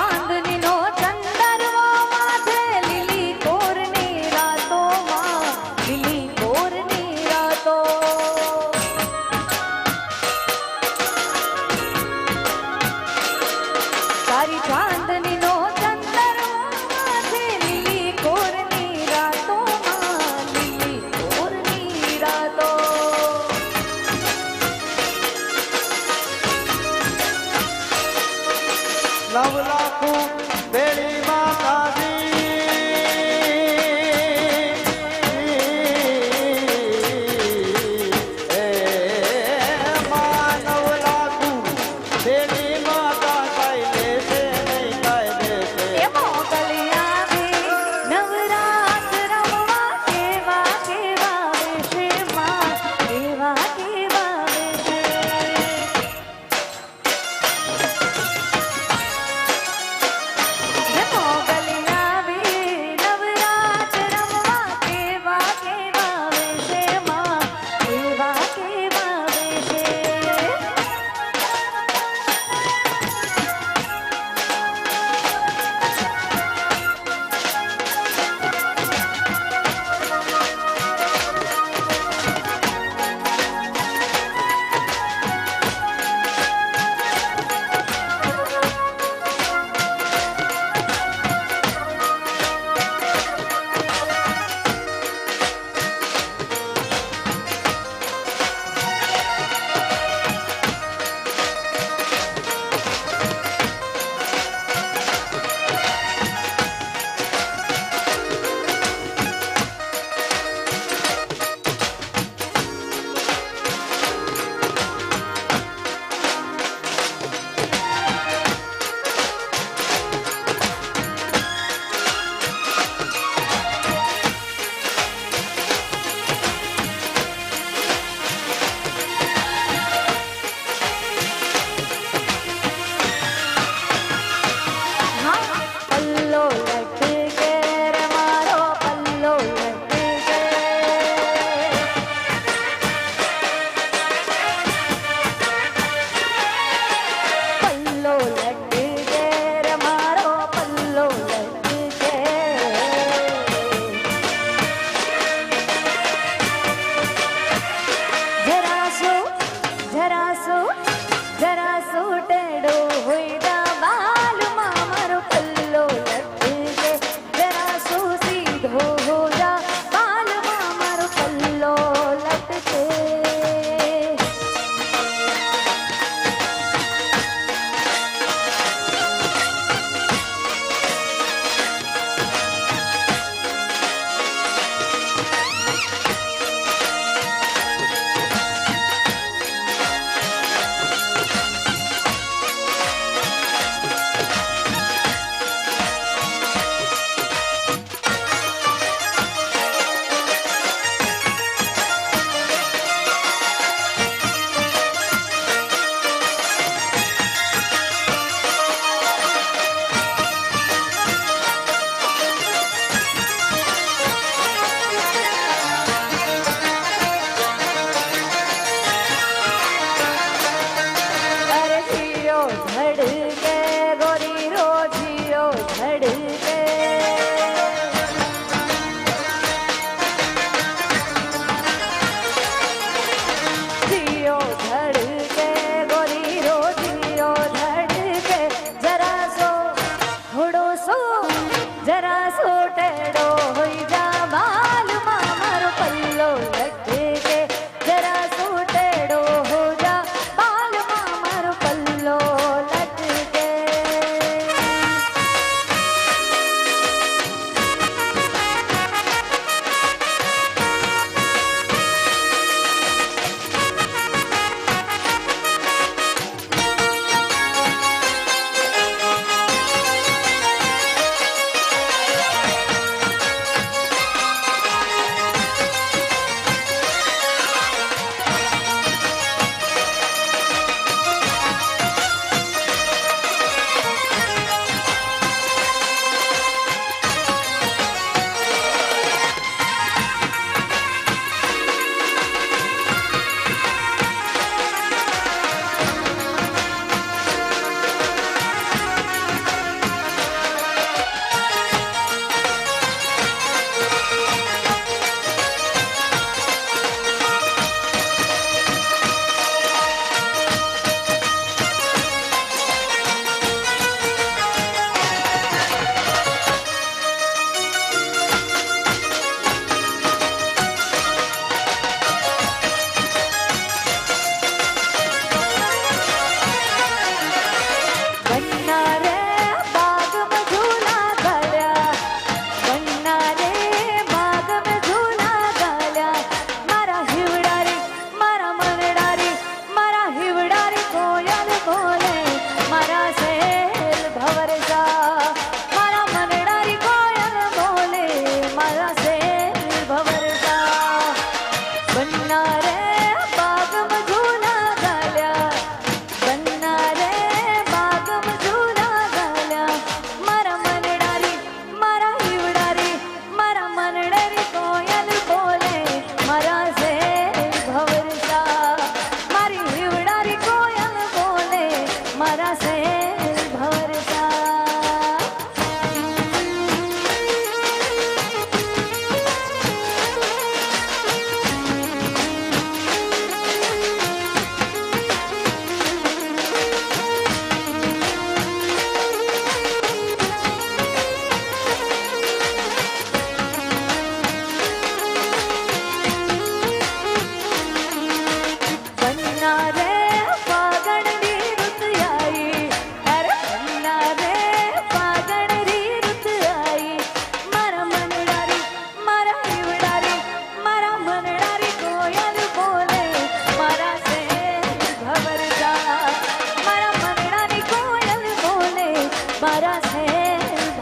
ચાંદની નો ચંદરવો માથે લીલી કોરની રાતોમાં લીલી કોરની રાતો તારી ચાંદની નો ચંદરવો માથે લીલી કોરની રાતોમાં લીલી કોરની રાતો લવ લાખું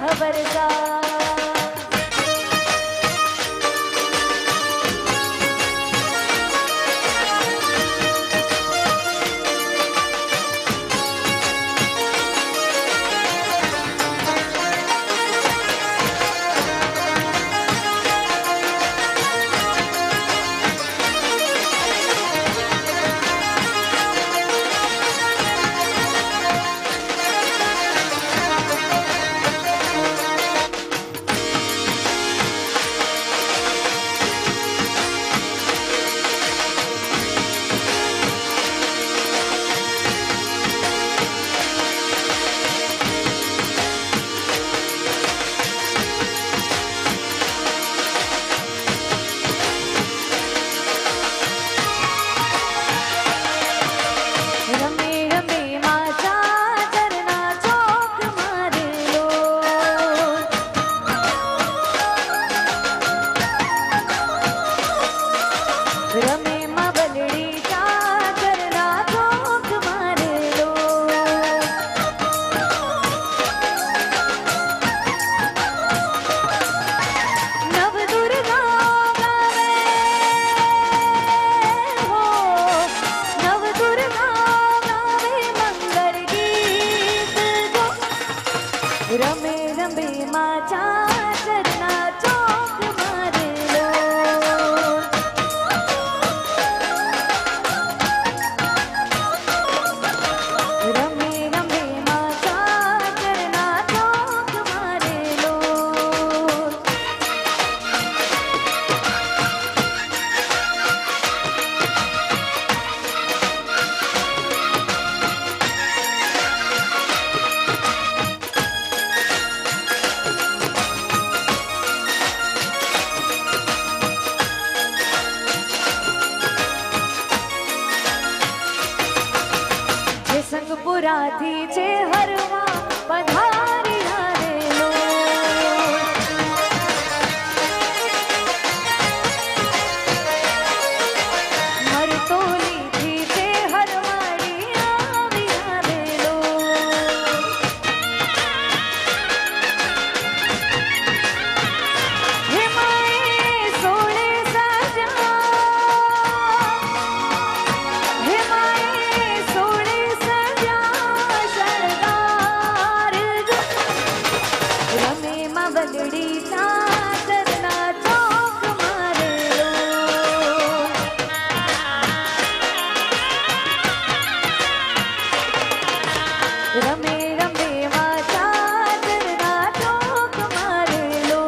खबरदार। रमे रमे माचा चरना चौक मारे लो। रमे रमे माचा चरना चौक मारे लो। સંગપુરાથી છે હરવા પધાર્યા રે લો। મરતોલીથી છે હરવાડી આવ્યા રે લો। હે માએ સોળે સાજા, હે માએ સોળે રમે માં બલડી ચાદરના ચોક મારે લો। રમે રમે માં ચાદરના ચોક મારે લો।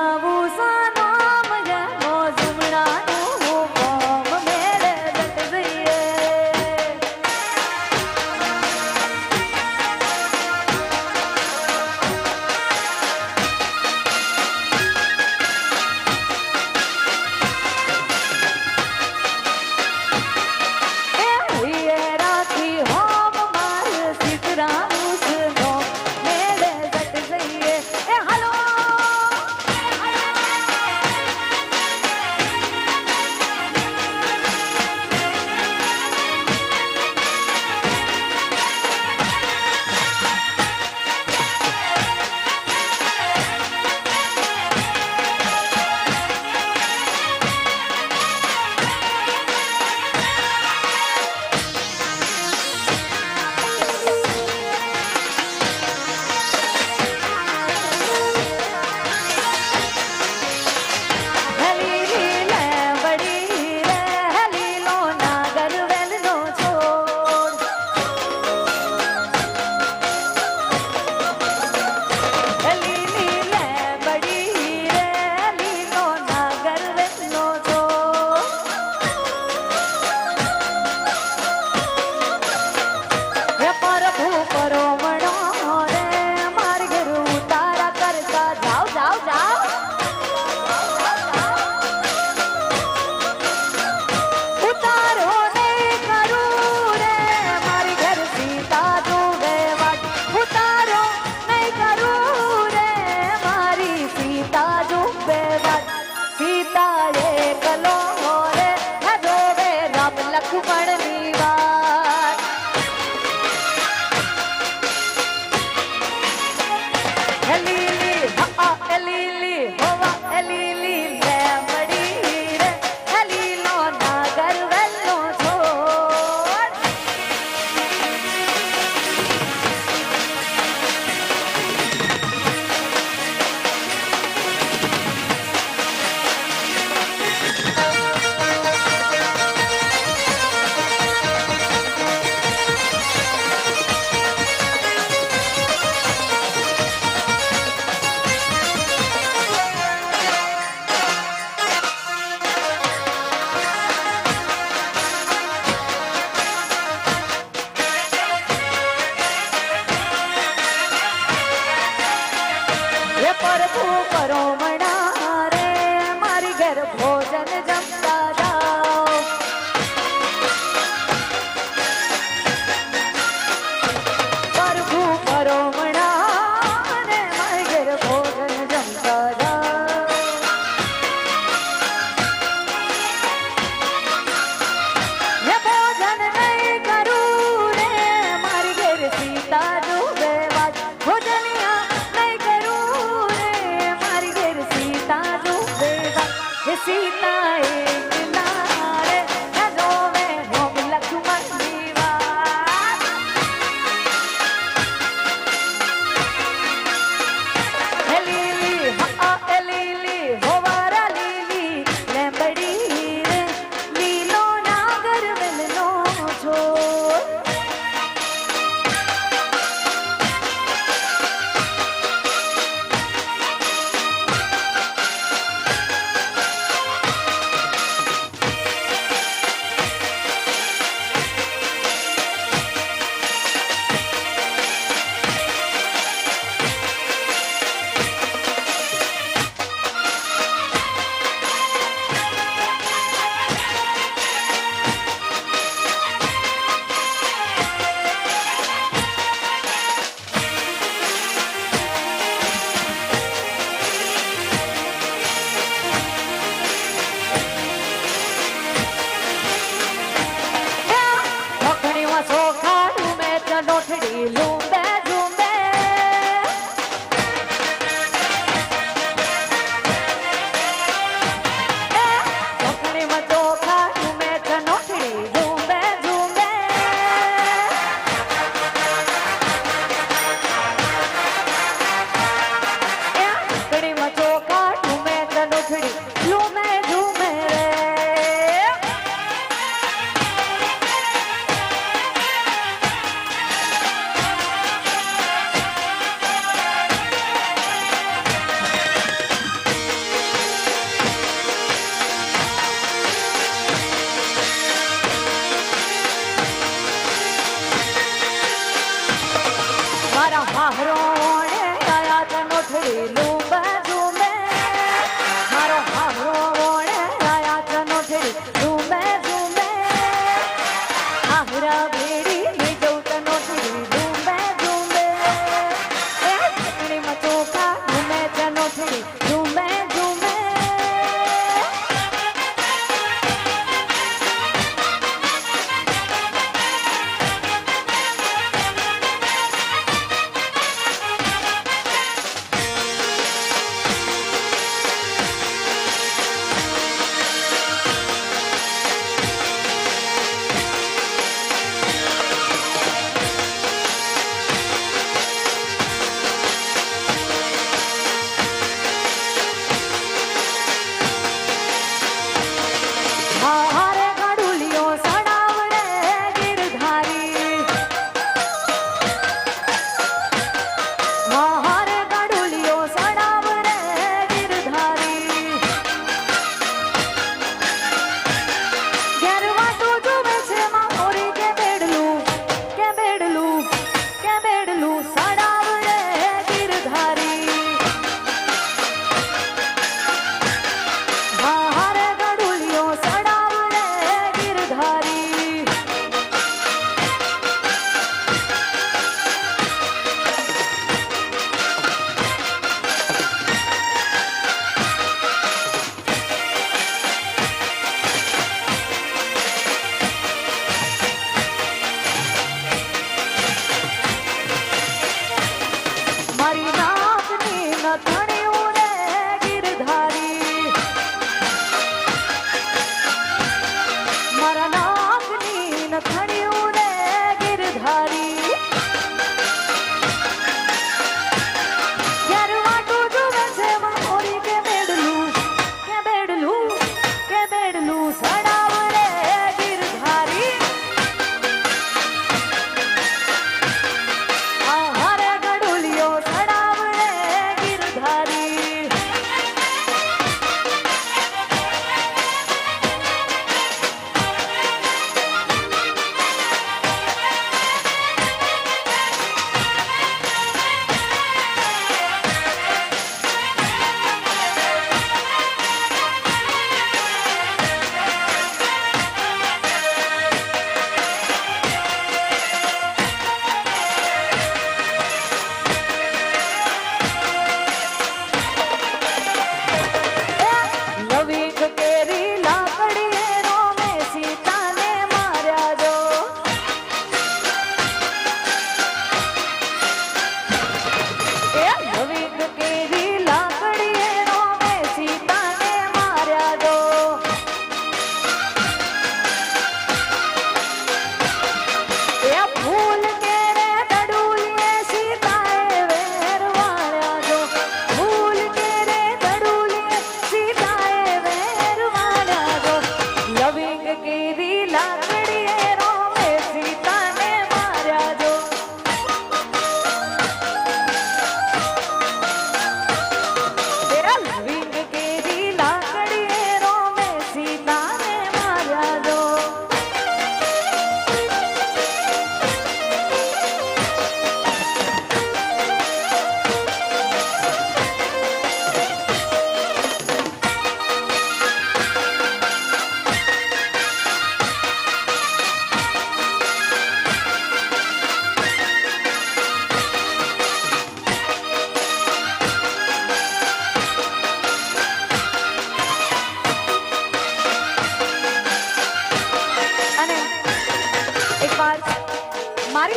નવું સાનામ જેનો જમણાનું કોમ મેળે જટ જઈએ सीता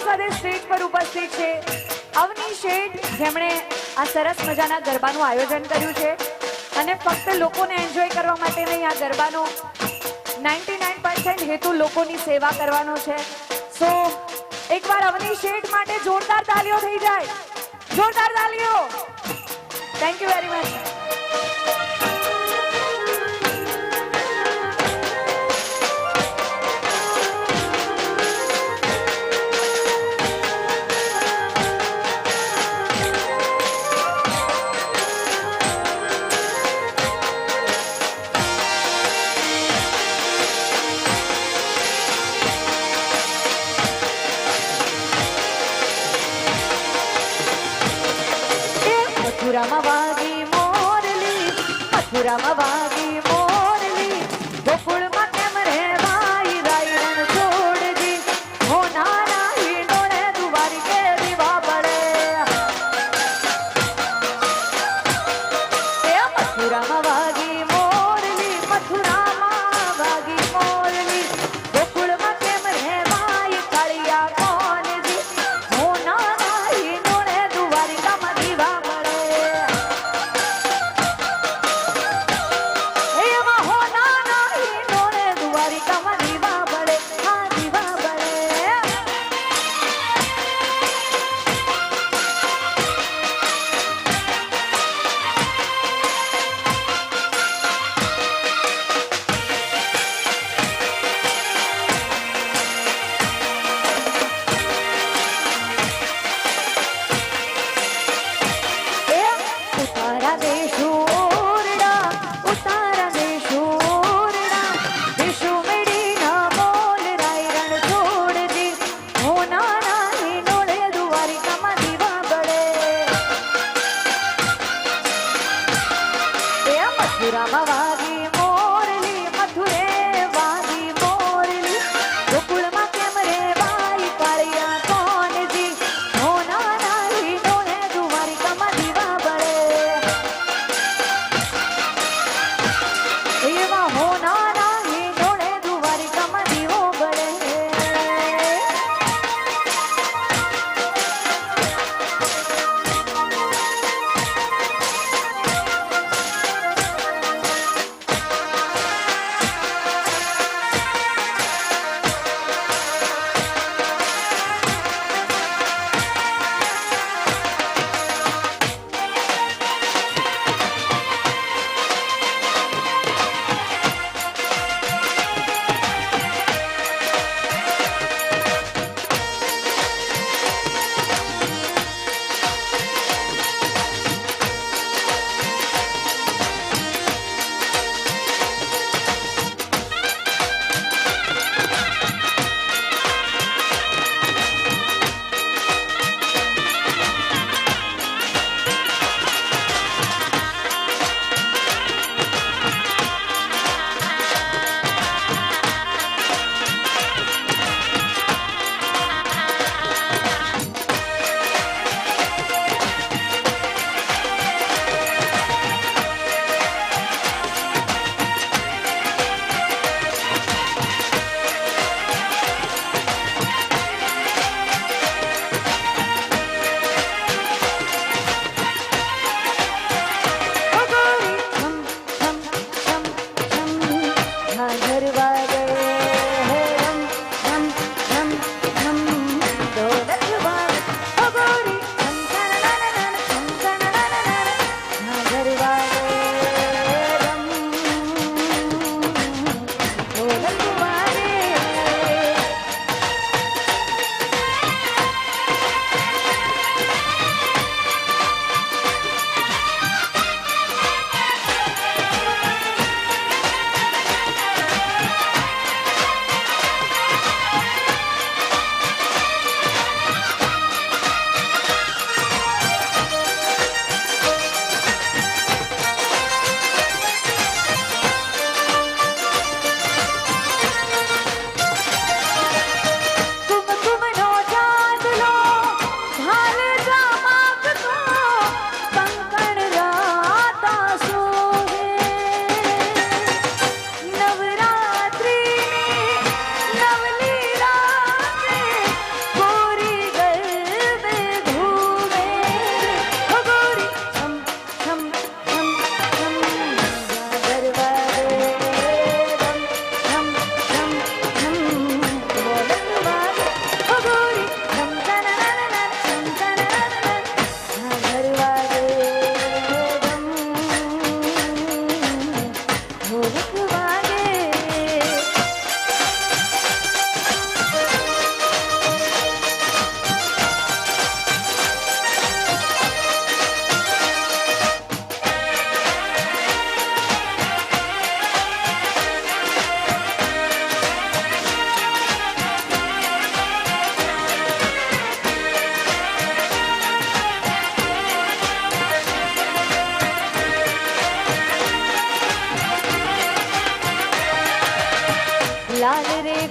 સાથે સ્ટેજ પર ઉપસ્થિત છે અવની શેઠ, જેમણે આ સરસ મજાના ગરબાનું આયોજન કર્યું છે અને ફક્ત લોકોને એન્જોય કરવા માટે નહીં, આ ગરબાનો 99% હેતુ લોકોની સેવા કરવાનો છે. સો એકવાર અવની શેઠ માટે જોરદાર તાલીઓ થઈ જાય, જોરદાર તાલીઓ. Thank you very much. મથુરામાં વાગી મોરલી, મથુરામાં વાગી મોરલી, ગોકુળમાં કેમ રે ભાઈ રાયણ છોડજી, હો નાના હિંડોળે દુવારી કે દીવા પડે. એ મથુરામાં વાગી મોરલી, મથુરામાં વાગી મોરલી, ગોકુળમાં કેમ રે ભાઈ કાળિયા કોણજી, હો નાના હિંડોળે દુવારી કામાં દીવા પડે. મથુરામાં વાગી મોરલી, મથુરે વાગી મોરલી, ગોકુળમાં કેમ રે ભાઈ કાળિયા કોણજી, હો નાના હિંડોળે દ્વારિકામાં દીવા બળે. એવા હો નાના હિંડોળે દ્વારિકામાં દીવો બળે.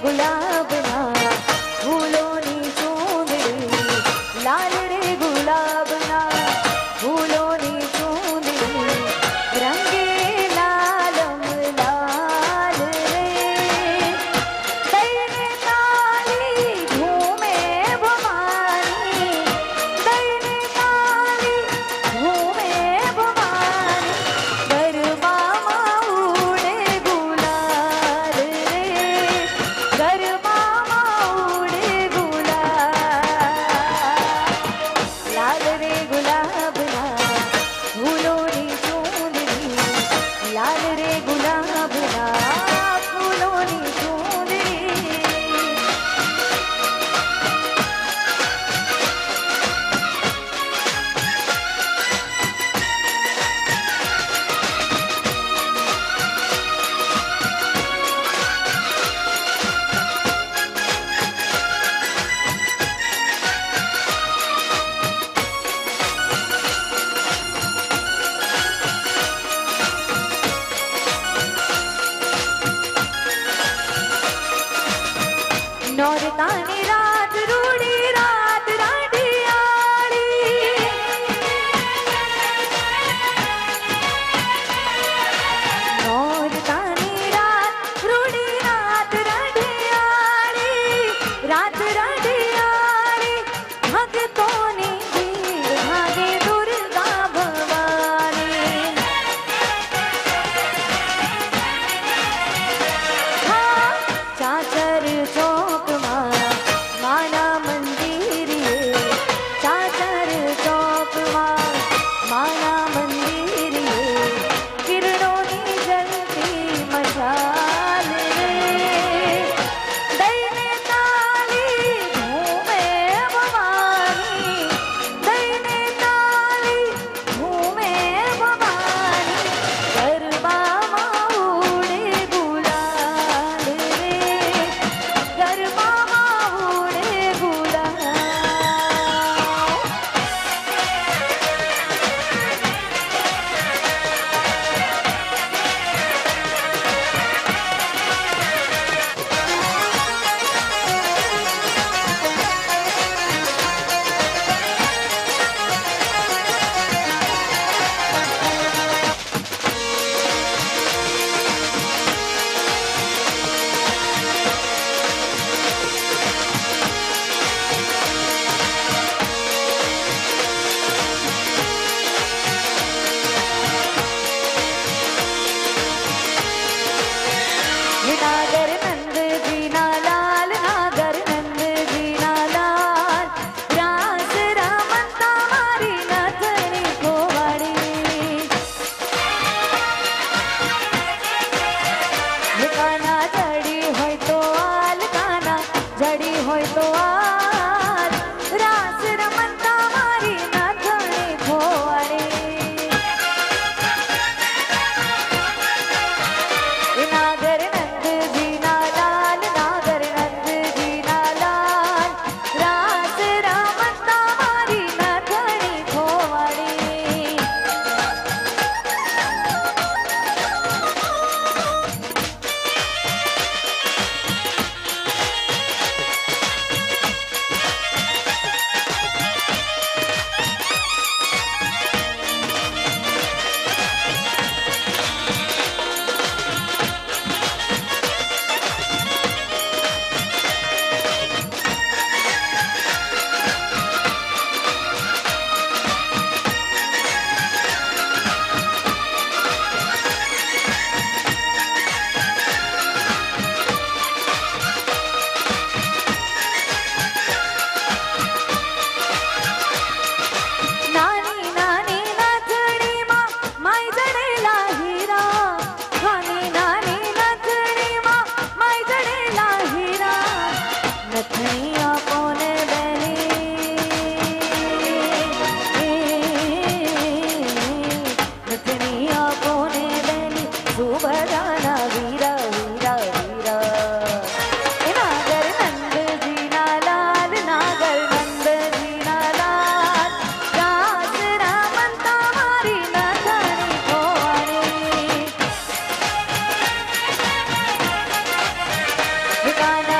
ગુલાબના ફૂલોની ચૂંદડી, લાલ રે ગુલાબના ફૂલોની ચૂંદડી, રંગે લાલમ લાલ રે. દઈને તાલી ઝૂમે ભવાની, દઈને તાલી ઝૂમે ભવાની, ગરબામાં ઉડે ગુલાલ રે, ગરબામાં ઉડે ગુલાલ. લાલ રે ગુલાબના ફૂલોની ચૂંદડી, લાલ રે ગુલાબના ફૂલોની ચૂંદડી. નોરતાની રાત રૂડી રાત રાઢિયાળી, નોરતાની રાત રૂડી રાત રાઢિયાળી, રાત રાઢિયાળી, ભક્તોની ભીડ ભાગે દુર્ગા ભવાની. હા, ચાચર ચોકમાં માના મંદિરે, ચાચર ચોકમાં માના મંદિરે, કિરણોની જલતી મશાલ રે. દઈને તાલી ઝૂમે ભવાની, દઈને તાલી ઝૂમે ભવાની, ગરબામાં ઉડે ગુલાલ રે, ગરબામાં ઉડે ગુલાલ. નાગર નંદજીના લાલ, નાગર નંદજીના લાલ, રાસ રમતા મારી નથણી ખોવાડી. કાના જડી હોય તો આલ, કાના જડી હોય તો આલ, રાસ રમતા મારી નથણી ખોવાડી. નાગર નંદજીના લાલ, નાગર નંદજીના લાલ, રાસ રમતા મારી નથણી ખોવાડી. નાની નાની નથણીમાં માય જડેલા હીરા, નાની નાની નથણીમાં માય જડેલા હીરા, નથણી આપોને બેની, નથણી આપોને બેની, સુભદ્રાના વીરા વીરા વીરા. નાગર નંદજીના લાલ, નાગર નંદજીના લાલ, રાસ રમતા મારી નથણી ખોવાડી. કાના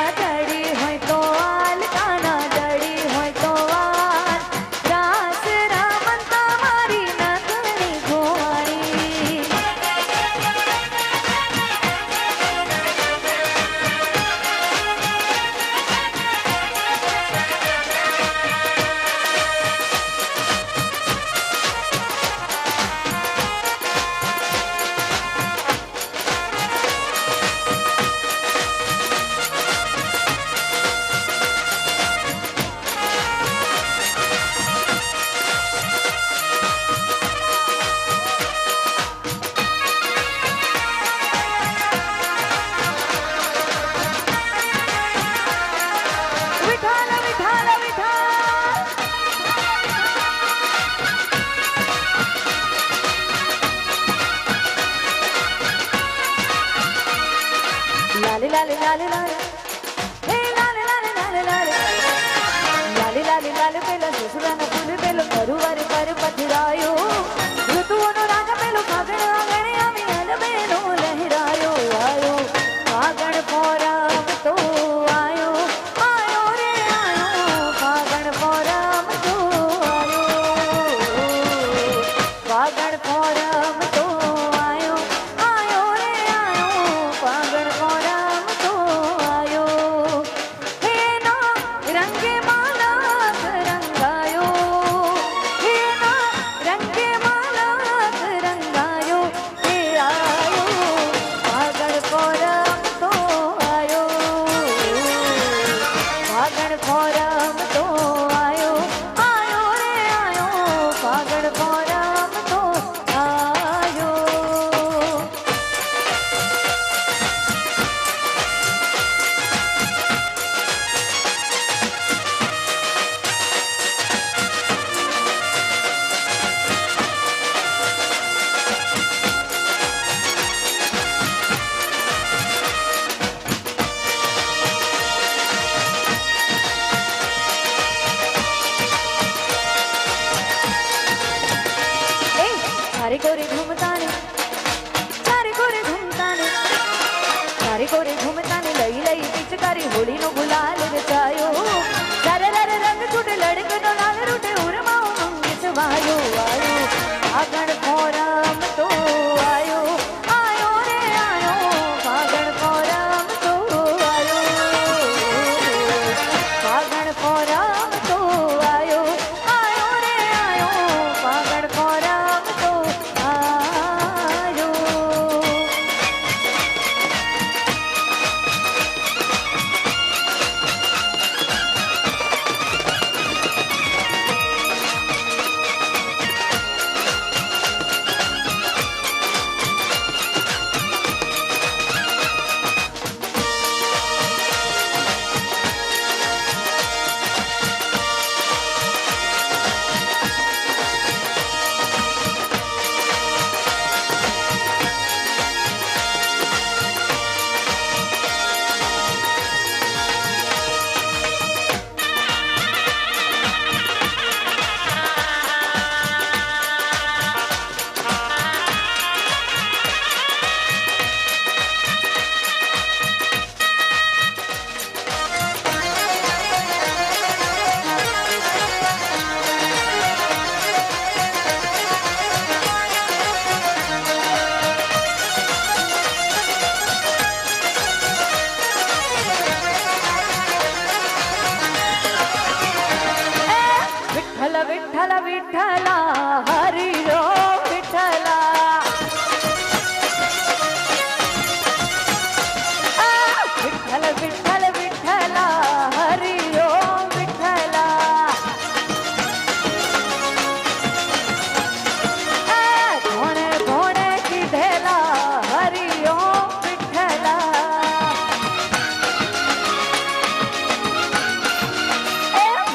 લાલી લાલી લાલી લાલી હે લાલી લાલી લાલી લાલી લાલી લાલી લાલી પેલો સસુરાનો ફૂલ પેલો કરુવાર પર પથરાયો ઋતુઓનો રાજા પેલો ફાગણ આંગણે આવી અલબેલો લહેરાયો આયો ફાગણ પોરમ તો આયો આયો રે આયો ફાગણ પોરમ તો આયો ફાગણ પોરમ તો આયો આયો રે આયો ફાગણ પોરમ તો આયો હે ના રંગે માલા રંગાયો હે ના રંગે માલા રંગાયો હે આયો ફાગણ પોરમ તો આયો ફાગણ પોરમ તો આયો આયો રે આયો ફાગણ પોરમ તો આયો તારી કોરે ઘૂમતાને તારી કોરે ઘૂમતાને તારી કોરે ઘૂમતાને લઈ લઈ પિચકારી હોળીનો ગુલાલ રચાયો તારે રંગ છૂટે લડકનો લાલ રૂટે ઉરમાઓ મંગે સવાયો આયો ફાગણ પોરમ તો આયો આયો રે આયો ફાગણ પોરમ તો આયો ફાગણ પોરમ તો આયો આયો રે આયો ફાગણ પોરમ તો આયો વિઠ્ઠલ વિઠ્ઠલ વિઠ્ઠલા હરી રો વિઠ્ઠલા વિઠ્ઠલ વિઠ્ઠલ વિઠ્ઠલા હરી રો વિઠ્ઠલા કોણે કોણે કીધેલા હરી રો વિઠ્ઠલા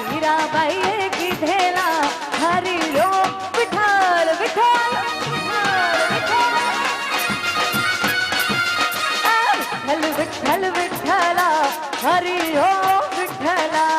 મીરાબાઈએ કીધેલા હરી રો વિઠ્ઠલ વિઠ્ઠલ વિઠ્ઠલ વિઠ્ઠલ વિઠ્ઠલા હરી રો વિઠ્ઠલા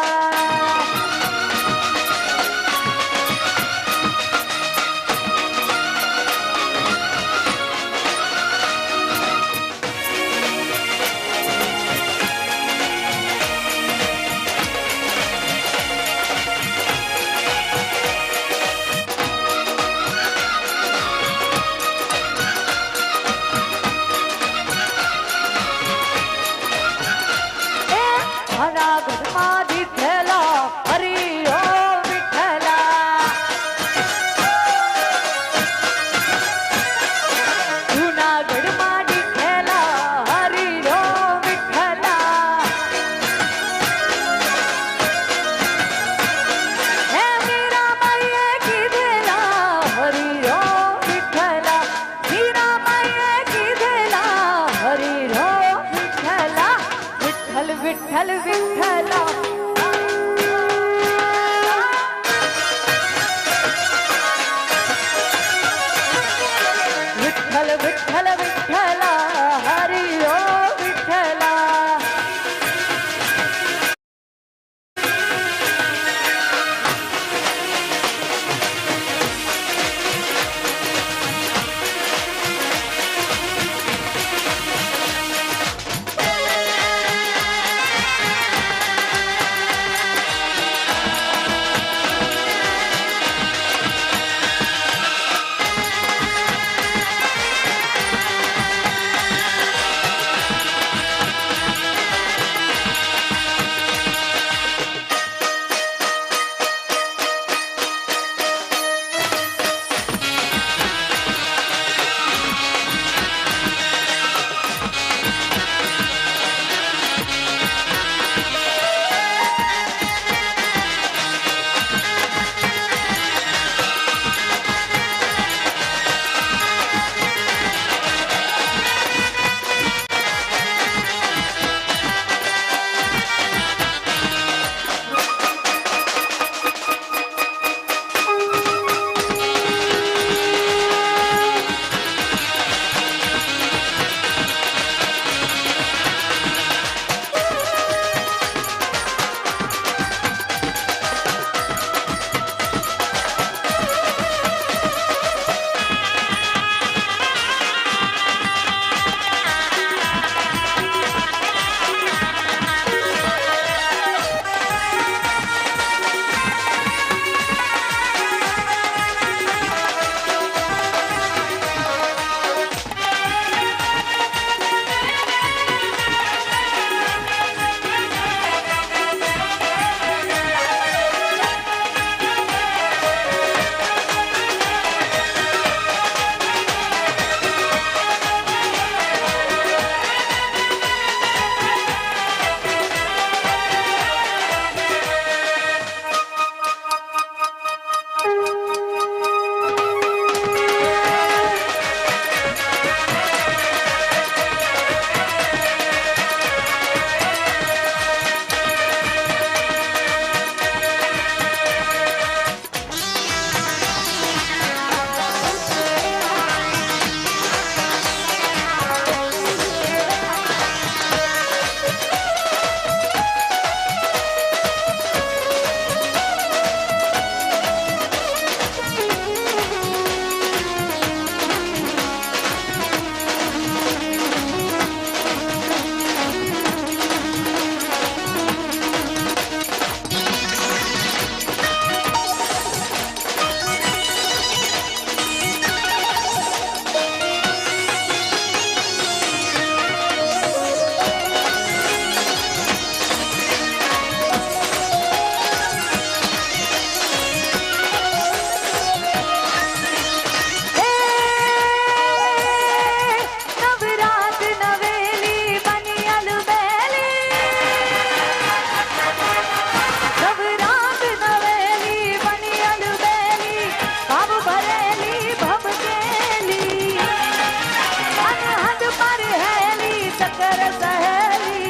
कर सहेली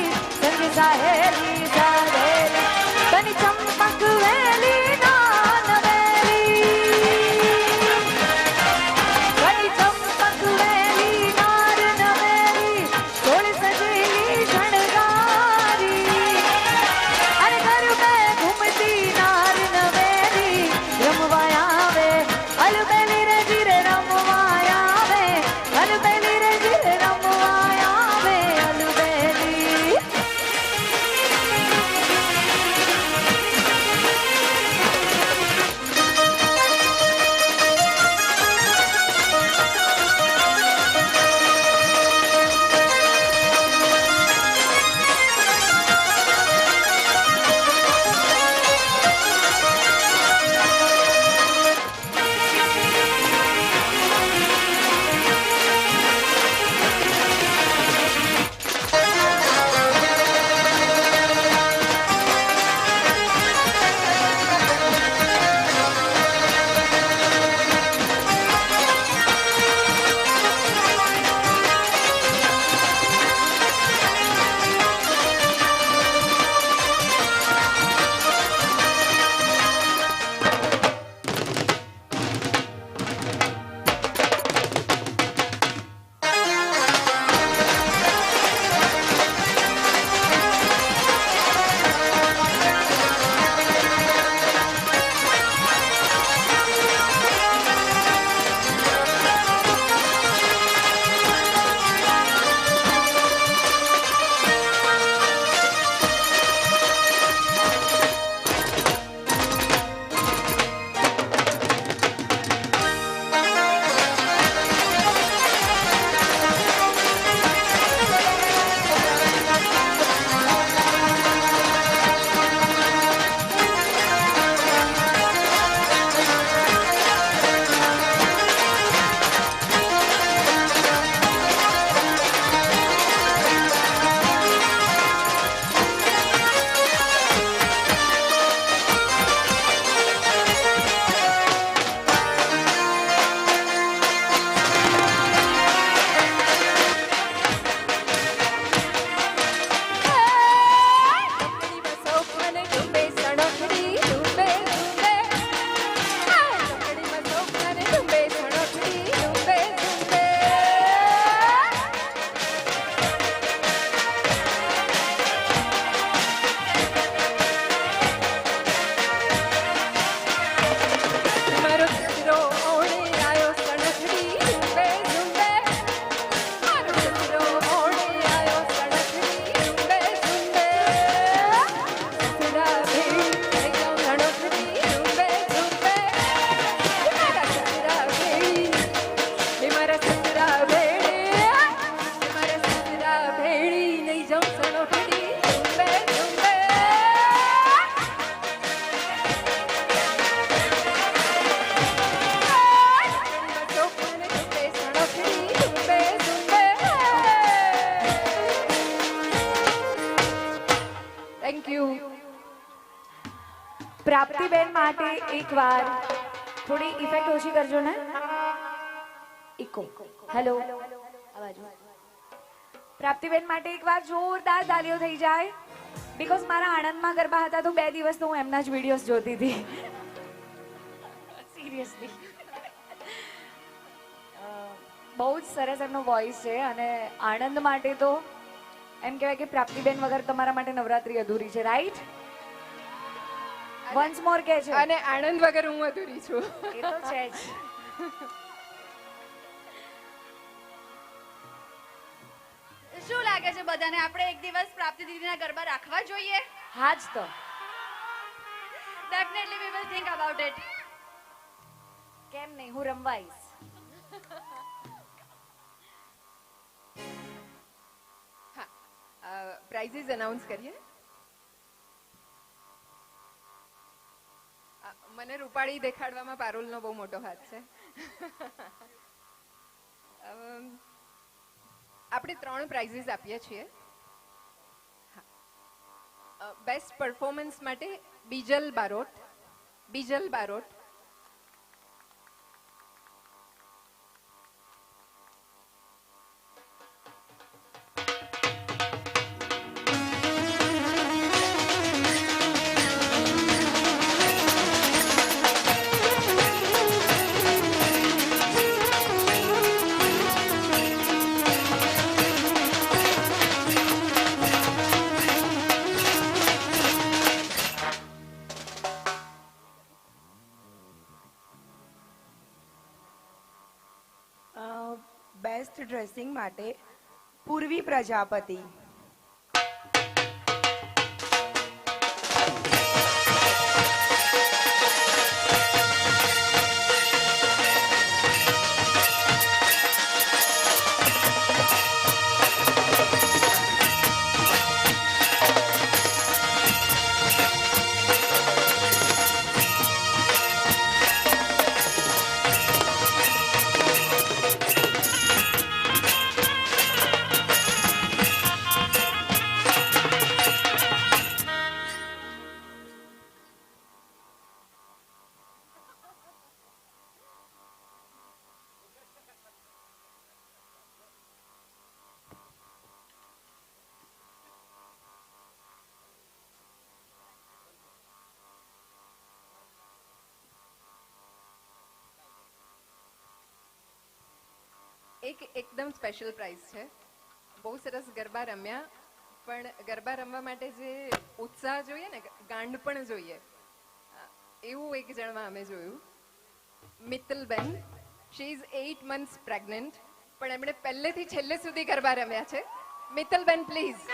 संग सहेली सहेली तनी चंपक वेली नान वेली तनी चंपक वेली नार नवेली थोड़ी सजेली शणगारी अरे घर में घूमती नार नवेली रमवाया वे अलबेली रे जीरे रमवाया वे अलबेली रे जीरे रमवाया वे अलबेली પ્રાપ્તિબેન માટે એકવાર થોડી ઇફેક્ટ ઓછી કરજો ને ઇકો હેલો અવાજ પ્રાપ્તિબેન માટે એકવાર જોરદાર તાલીઓ થઈ જાય બીકોઝ મારા આણંદમાં ગરબા હતા તો 2 દિવસ તો હું એમના જ વિડીયોઝ જોતી હતી સિરિયસલી બહુ જ સરસ એમનો વોઇસ છે અને આણંદ માટે તો એમ કહેવાય કે પ્રાપ્તિબેન વગર તમારા માટે નવરાત્રી અધૂરી છે રાઈટ વન્સ મોર કે છે અને આણંદ વગર હું અધૂરી છું એ તો છે જ શું લાગે છે બધાને આપણે એક દિવસ પ્રાપ્તિ દીદીના ગરબા રાખવા જોઈએ હા જ તો definitely we will think about it કેમ નહીં હું રમવા આવીશ પ્રાઇઝીસ અનાઉન્સ કરીએ મને રૂપાળી દેખાડવામાં પારુલનો બહુ મોટો હાથ છે આપણે 3 પ્રાઇઝીસ આપીએ છીએ બેસ્ટ પરફોર્મન્સ માટે બીજલ બારોટ માટે પૂર્વી પ્રજાપતિ. એક એકદમ સ્પેશિયલ પ્રાઇઝ છે. બહુ સરસ ગરબા રમ્યા, પણ ગરબા રમવા માટે જે ઉત્સાહ જોઈએ ને, ગાંડ પણ જોઈએ, એવું એક જણમાં અમે જોયું. મિત્તલબેન, શી ઇઝ 8 months પ્રેગ્નન્ટ, પણ એમણે પહેલેથી છેલ્લે સુધી ગરબા રમ્યા છે. મિત્તલબેન પ્લીઝ.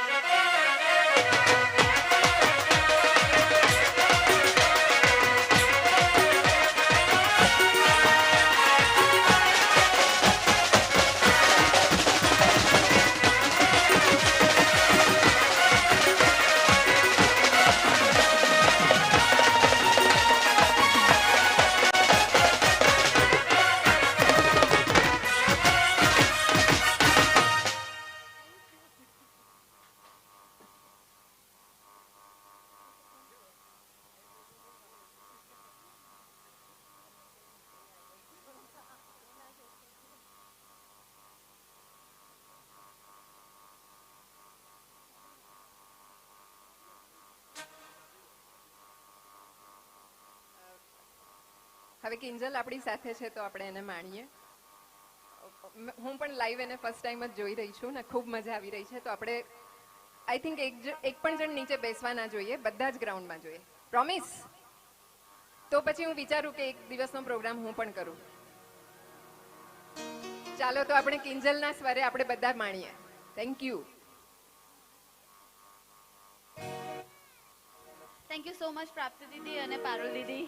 હવે કિંજલ આપણી સાથે છે તો આપણે એને માણીએ. હું પણ લાઈવ એને ફર્સ્ટ ટાઈમ જ જોઈ રહી છું ને ખૂબ મજા આવી રહી છે. તો આપણે આઈ થિંક એક પણ જણ નીચે બેસવા ના જોઈએ, બધા જ ગ્રાઉન્ડમાં જોઈએ. પ્રોમિસ? તો પછી હું વિચારું કે એક દિવસનો પ્રોગ્રામ હું પણ કરું. ચાલો તો આપણે કિંજલના સ્વરે આપણે બધા માણીએ. Thank you. Thank you so much પ્રાપ્તિ દીદી અને પારુલ દીદી.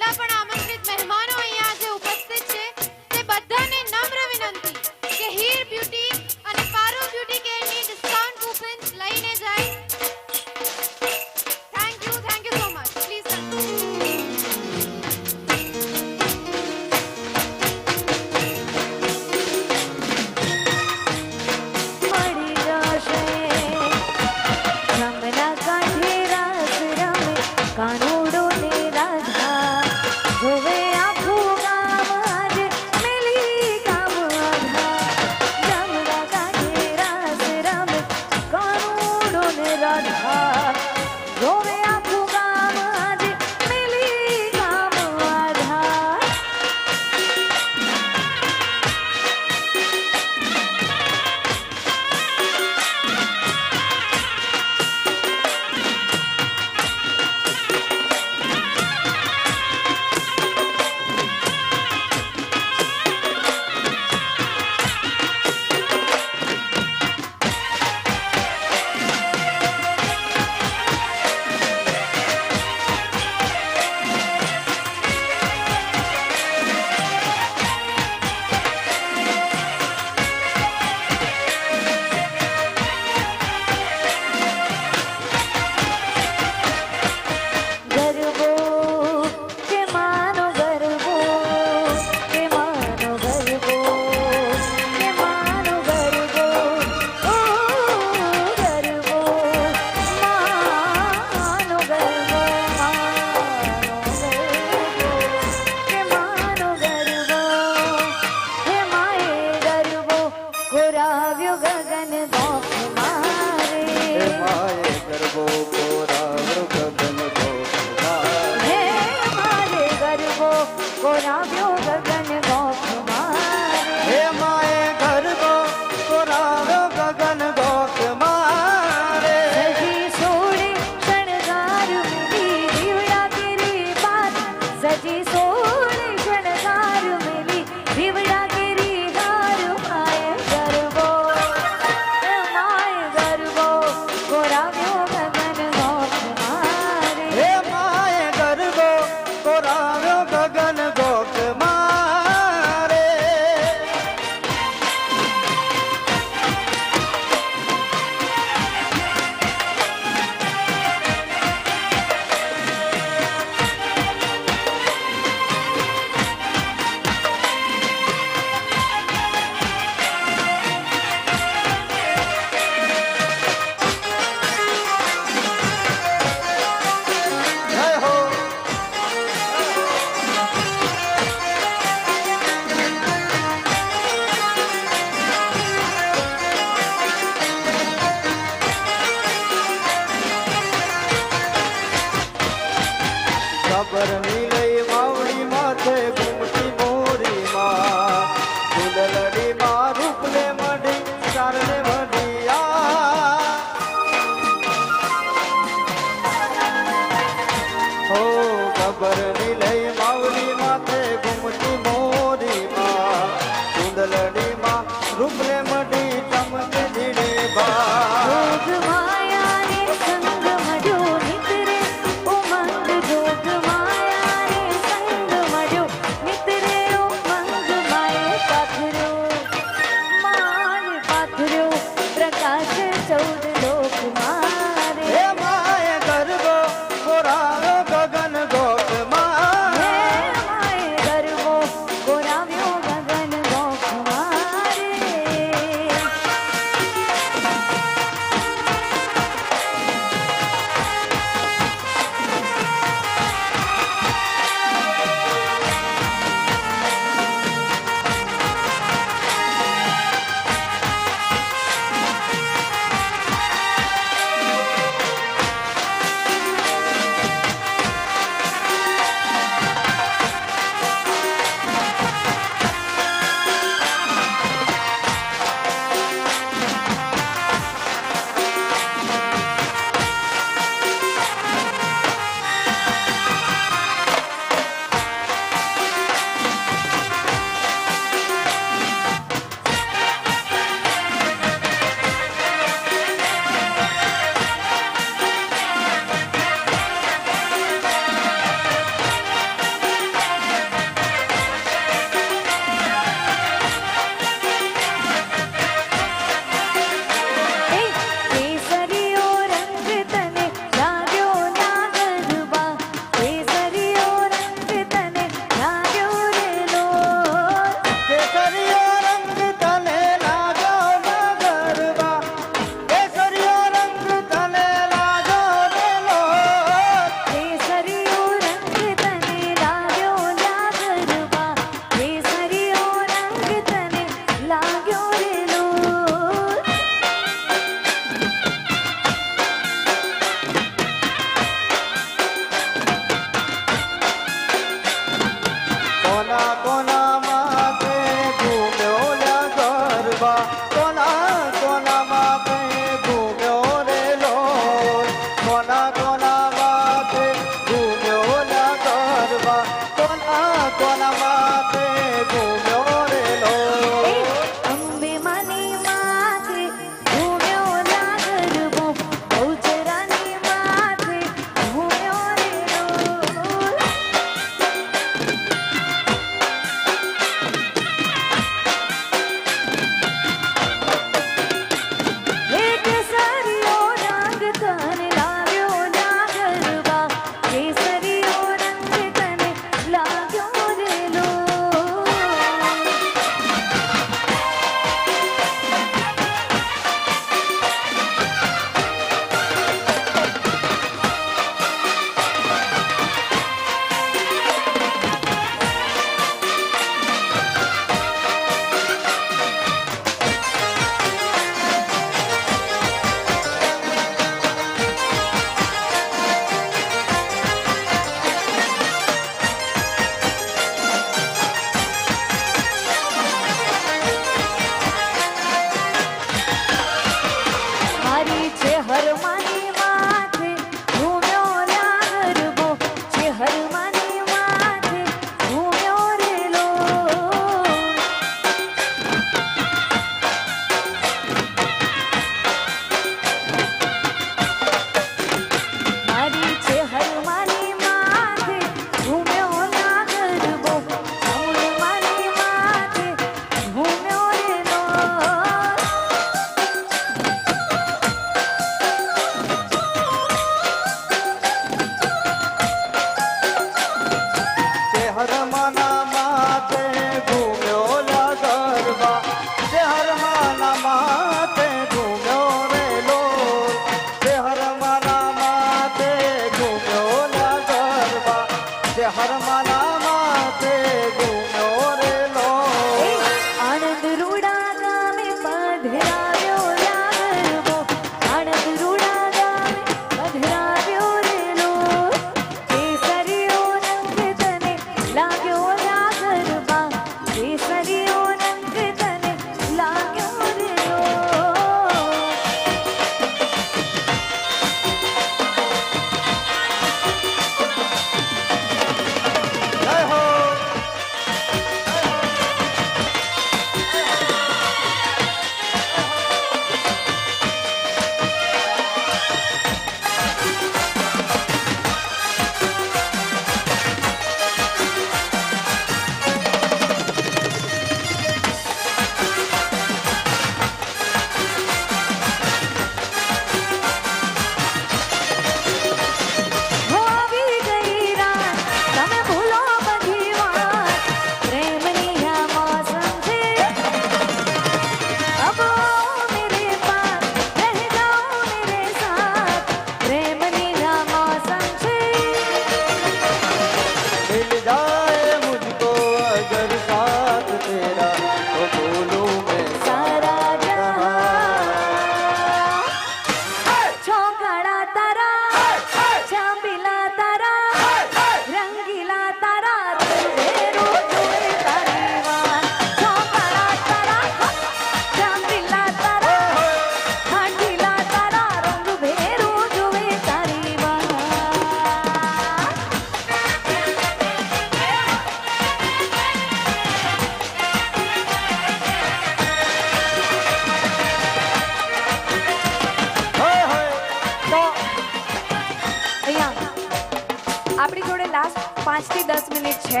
5 થી 10 મિનિટ છે,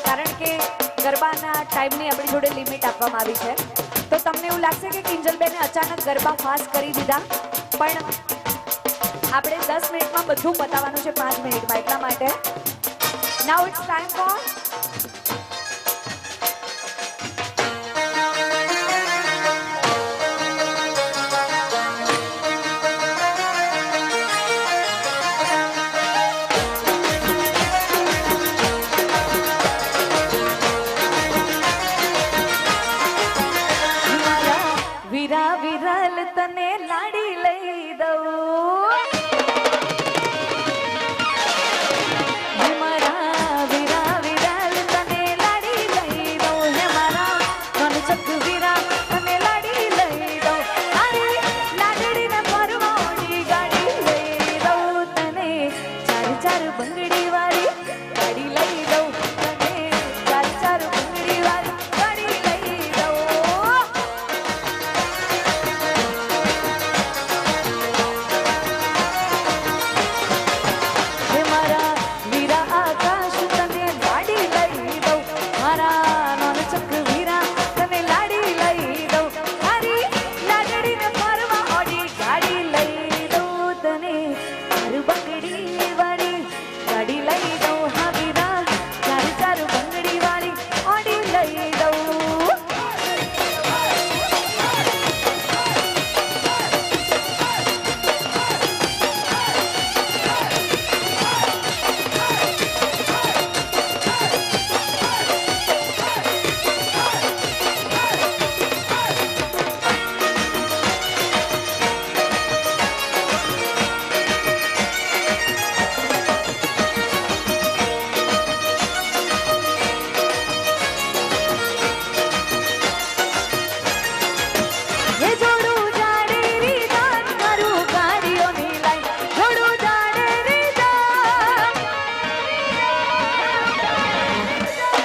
કારણ કે ગરબાના ટાઈમની આપણી જોડે લિમિટ આપવામાં આવી છે. તો તમને એવું લાગશે કે કિંજલબેને અચાનક ગરબા ફાસ્ટ કરી દીધા, પણ આપણે 10 મિનિટમાં બધું પતાવવાનું છે 5 મિનિટમાં. એટલા માટે નાઉ ઇટ્સ ટાઈમ ફોર વીરા વિરલ તને લાડી લઈ દઉં, હે મારા વીરા વિરલ તને લાડી લઈ દઉં, હે મારા મનચક વીરા તને લાડી લઈ દઉં, તારી લાડડીને પરવાડી ગાડી લઈ દઉં, તને ચાર ચાર બંગડી વાળી ગાડી લઈ દઉં, તને ચાર ચાર બંગડી વાળી ગાડી લઈ દઉં. મારા વીરા આકાશ તને લાડી લઈ દઉં, મારા નોનચક વીરા તને લાડી લઈ દઉં, તારી લાડડીને ફરવા ઓડી ગાડી લઈ દઉં, તને ચાર બંગડી વાળી ગાડી લઈ દઉં, હા વીરા ચાર ચાર બંગડી વાળી ઓડી લઈ દઉં. હે જોડું જાડે રી જાન મારું ગાડીઓની લાઈન, જોડું જાડે રી જાન,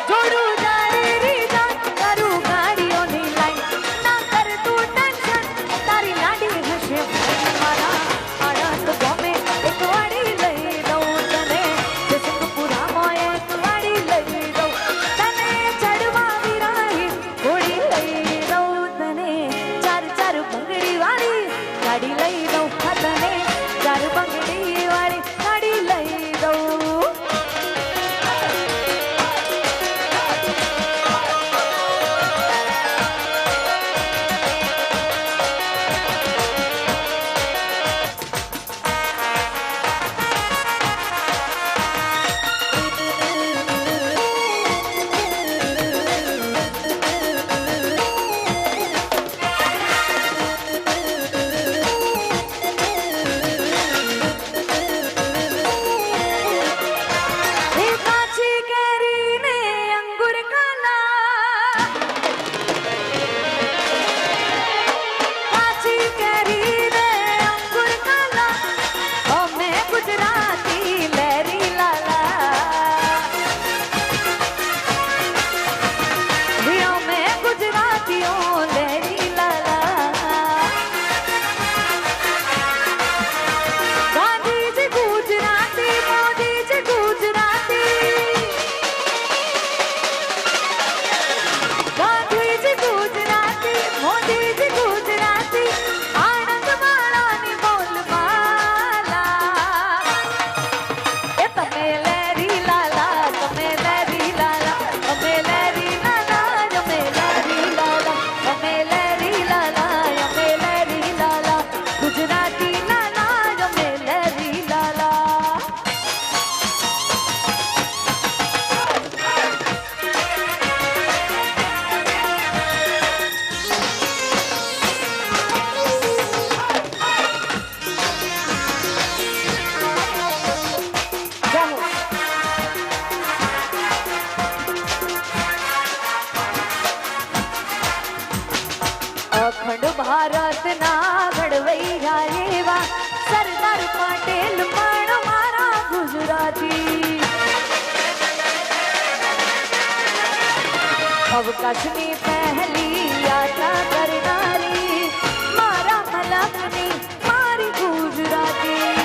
જોડું જાડે રી જાન મારું ગાડીઓની લાઈન, ના કર તું ટેન્શન તારી લાડી હશે મારા આનંદ ગમે એક વાડી લઈ દઉં, તને જસંગપુરામાં એક વાડી લઈ દઉં, તને ચડવા વિરાહી ઘોડી લઈ દઉં, તને ચાર ચાર બંગડી વાળી ગાડી લઈ દઉં, હા તને ચાર બંગડી વાળી ગાડી લઈ દઉં. એ કાચી કેરીને અંગુર કાલા, કાચી કેરીને અંગુર કાલા, અમે ગુજરાતી લેરી લાલા, અમે ગુજરાતીઓ લેરી લાલા. ગાંધીજી ગુજરાતી, મોદીજી ગુજરાતી, ગાંધીજી ગુજરાતી, મોદીજી ગુજરાતી, આનંદ માળાની બોલબાલા. એ તમે લેરી લાલા, તમે લેરી લાલા, અમે લેરી લાલા, અમે લેરી લાલા, અમે લેરી લાલા, અમે લેરી લાલા, ગુજરાતી લાલા, અમે લેરી લાલા. જાઓ. અખંડ ભારતના ઘડવૈયા એવા સરદાર પટેલ પણ મારા ગુજરાતી, અવકાશની પહેલી યાત્રા કરનારી મારા મલકની મારી ગુજરાતી.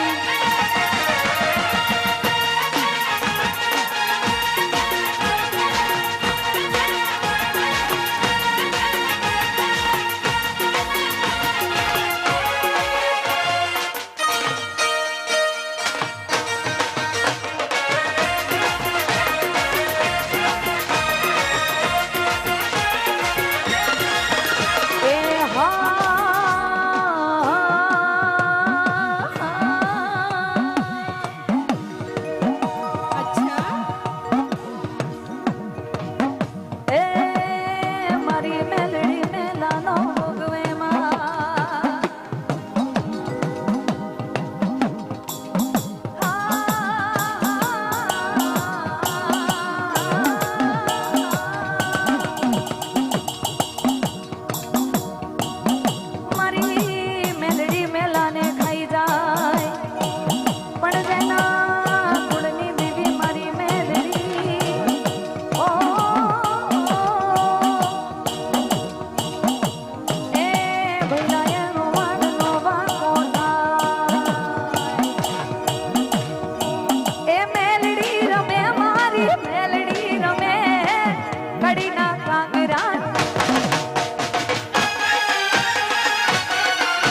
એ